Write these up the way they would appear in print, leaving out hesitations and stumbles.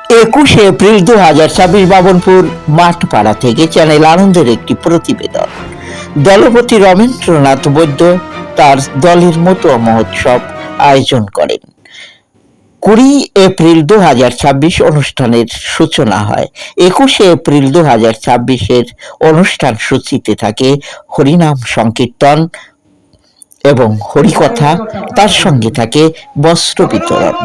21 April 2026 Babanpur Mathpara থেকে channel আনন্দের একটি প্রতিবেদন। দলপতি রমেন্দ্রনাথ বৈদ্য তার দলের মতুয়া মহোৎসব আয়োজন করেন। 20 এপ্রিল 2026 অনুষ্ঠানের সূচনা হয়। 21 এপ্রিল 2026 অনুষ্ঠান সূচিতে থাকে হরিনাম সংকীর্তন এবং হরিকথা, তার সঙ্গে থাকে বস্ত্র বিতরণ।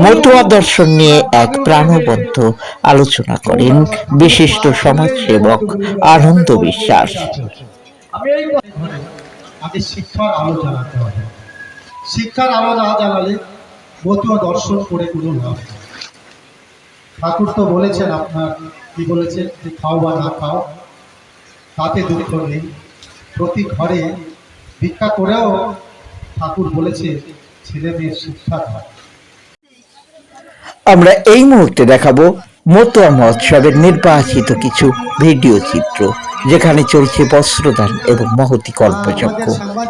মতুয়া দর্শন নিয়ে এক প্রাণবন্ত আলোচনা করেন বিশিষ্ট সমাজসেবক আনন্দ বিশ্বাস। শিক্ষার আলো জ্বালাতে হবে। শিক্ষার আলো না জ্বালালে মতুয়া দর্শন করে কোনো লাভ নেই। ঠাকুর তো বলেছেন, আপনার কি বলেছেন, যে খাও বা না খাও তাতে দুঃখ নেই। প্রতি ঘরে ভিক্ষা করেও ঠাকুর বলেছে ছেলে মেয়ের শিক্ষা হয়। আমরা এই মুহূর্তে দেখাবো মতুয়া মহোৎসবের নির্বাচিত কিছু ভিডিও চিত্র, যেখানে চলছে বস্ত্রদান এবং মহতি কল্পযজ্ঞ।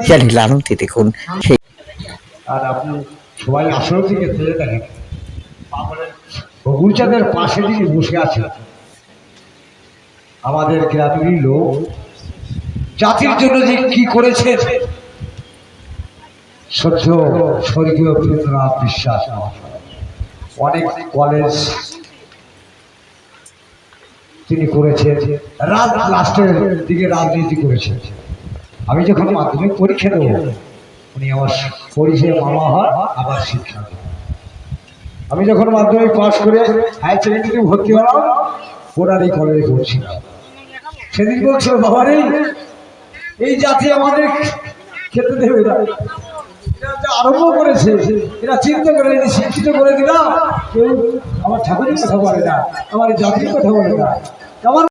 চ্যানেল আনন্দে দেখুন। সেই আর আপনি সবাই আসল থেকে ফেলে দেখেন, বগুড়চাঁদের পাশে যিনি বসে আছেন আমাদের গ্রামেরই লোক, জাতির জন্য যে কি করেছেন সহ্য স্বর্গীয় বীরেন্দ্রনাথ বিশ্বাস। অনেক কলেজ তিনি করেছেন, লাস্টের দিকে রাজনীতি করেছেন। আমি যখন মাধ্যমিক পরীক্ষা দেবো, উনি আমার পরিচয় মামা হয়, আবার শিক্ষা। আমি যখন মাধ্যমিক পাশ করে হায়ার সেকেন্ডারি ভর্তি হলাম, ওনারই কলেজে পড়ছিলাম। সেদিন বলছিল, বাবা রে, এই জাতি আমাদের খেতে দেবে না, আরম্ভ করেছে, এরা চিন্তা করে শিক্ষিত করে দিলাম। কেউ আমার ঠাকুরের কথা বলে না, আমার জাতির কথা বলে না। আমার